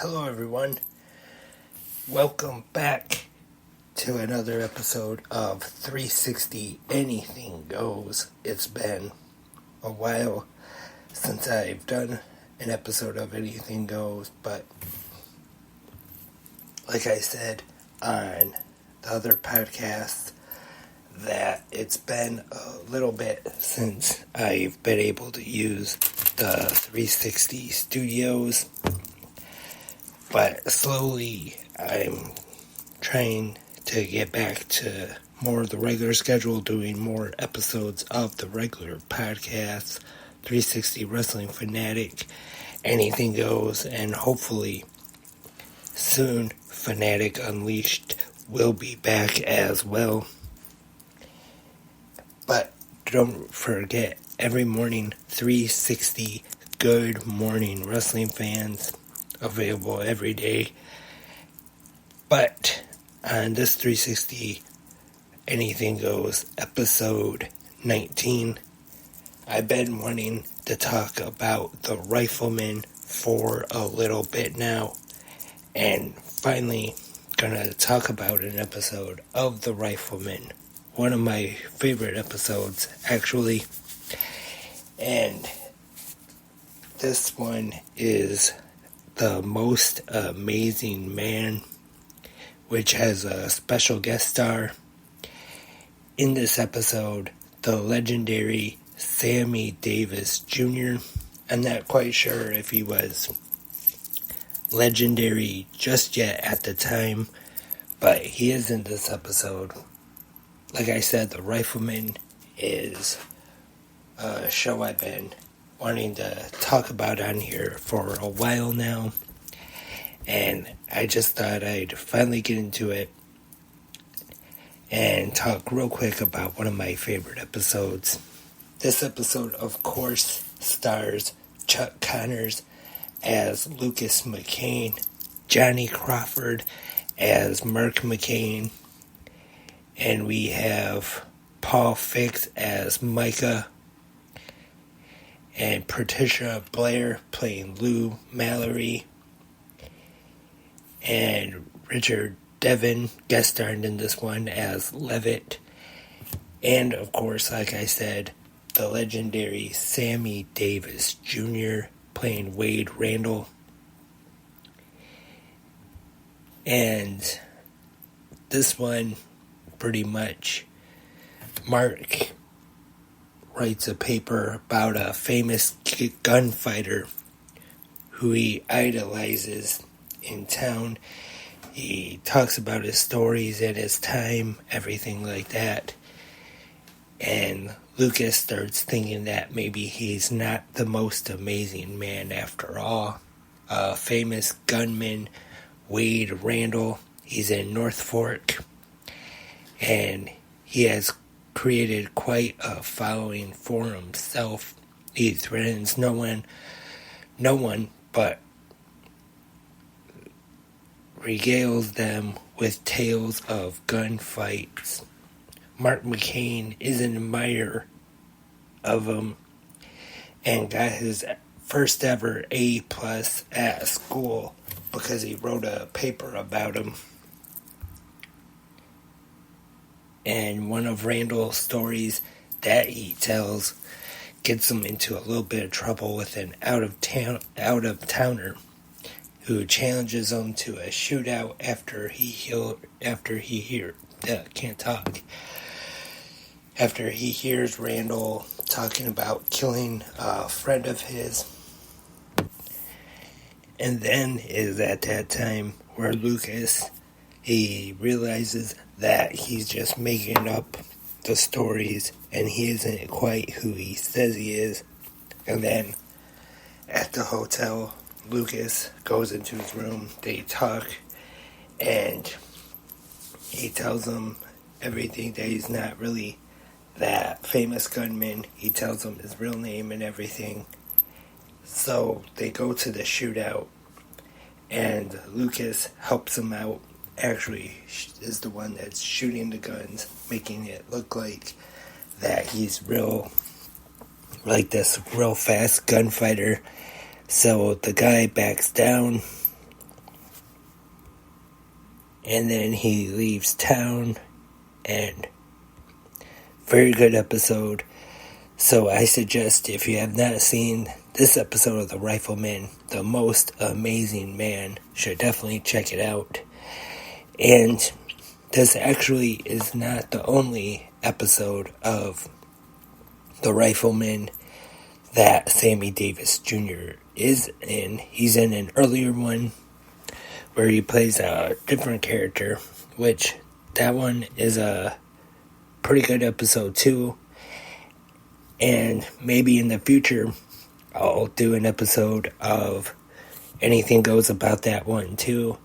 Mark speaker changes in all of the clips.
Speaker 1: Hello everyone, welcome back to another episode of 360 Anything Goes. It's been a while since I've done an episode of Anything Goes, but like I said on the other podcast, that it's been a little bit since I've been able to use the 360 studios. But slowly, I'm trying to get back to more of the regular schedule, doing more episodes of the regular podcast, 360 Wrestling Fanatic, Anything Goes, and hopefully soon Fanatic Unleashed will be back as well. But don't forget, every morning, 360 Good Morning Wrestling fans, available every day. But on this 360 Anything Goes episode 19, I've been wanting to talk about the Rifleman for a little bit now, and finally gonna talk about an episode of the Rifleman, one of my favorite episodes actually, and this one is The Most Amazing Man, which has a special guest star in this episode, the legendary Sammy Davis Jr. I'm not quite sure if he was legendary just yet at the time, but he is in this episode. Like I said, the Rifleman is a show I've been wanting to talk about on here for a while now, and I just thought I'd finally get into it and talk real quick about one of my favorite episodes. This episode, of course, stars Chuck Connors as Lucas McCain, Johnny Crawford as Mark McCain, and we have Paul Fix as Micah, and Patricia Blair playing Lou Mallory, and Richard Devon guest starred in this one as Levitt, and of course, like I said, the legendary Sammy Davis Jr. playing Wade Randall. And this one, pretty much, Mark writes a paper about a famous gunfighter who he idolizes in town. He talks about his stories at his time, everything like that. And Lucas starts thinking that maybe he's not the most amazing man after all. A famous gunman, Wade Randall, he's in North Fork, and he has created quite a following for himself. He threatens no one, but regales them with tales of gunfights. Mark McCain is an admirer of him and got his first ever A+ at school because he wrote a paper about him. And one of Randall's stories that he tells gets him into a little bit of trouble with an out-of-towner who challenges him to a shootout after he hears Randall talking about killing a friend of his. And then is at that time where Lucas, he realizes that he's just making up the stories and he isn't quite who he says he is. And then at the hotel, Lucas goes into his room, they talk, and he tells him everything, that he's not really that famous gunman. He tells him his real name and everything. So they go to the shootout, and Lucas helps him out. Actually, is the one that's shooting the guns, making it look like that he's like this real fast gunfighter. So the guy backs down, and then he leaves town, and very good episode. So I suggest, if you have not seen this episode of The Rifleman, The Most Amazing Man, should definitely check it out. And this actually is not the only episode of The Rifleman that Sammy Davis Jr. is in. He's in an earlier one where he plays a different character, which that one is a pretty good episode too. And maybe in the future I'll do an episode of Anything Goes about that one too.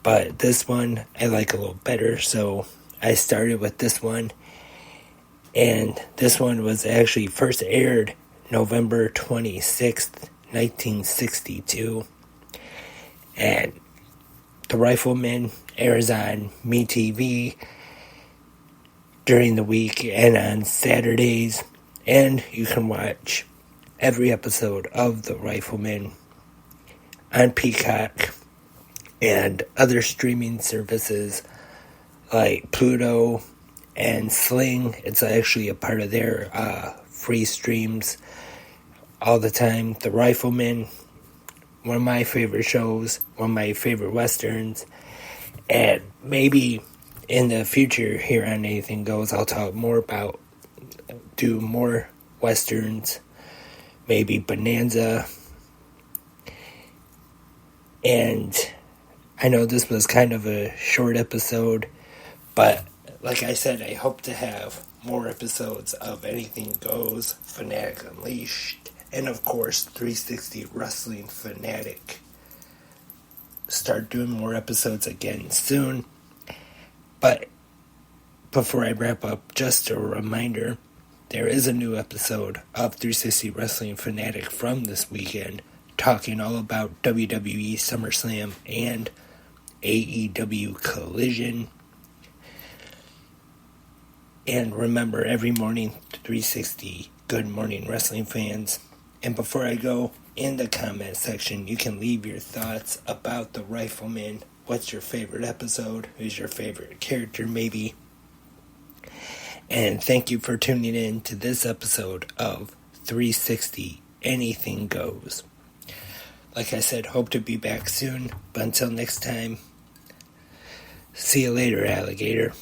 Speaker 1: But this one I like a little better, so I started with this one. And this one was actually first aired November 26th, 1962. And The Rifleman airs on MeTV during the week and on Saturdays. And you can watch every episode of The Rifleman on Peacock and other streaming services like Pluto and Sling. It's actually a part of their free streams all the time. The Rifleman, one of my favorite shows, one of my favorite westerns, and maybe in the future here on Anything Goes, I'll talk more about, do more westerns, maybe Bonanza. And I know this was kind of a short episode, but like I said, I hope to have more episodes of Anything Goes, Fanatic Unleashed, and of course 360 Wrestling Fanatic. Start doing more episodes again soon. But before I wrap up, just a reminder, there is a new episode of 360 Wrestling Fanatic from this weekend, talking all about WWE SummerSlam and AEW Collision. And remember, every morning, 360 Good Morning Wrestling fans. And before I go, in the comment section, you can leave your thoughts about The Rifleman. What's your favorite episode? Who's your favorite character, maybe? And thank you for tuning in to this episode of 360 Anything Goes. Like I said, hope to be back soon. But until next time, see you later, alligator.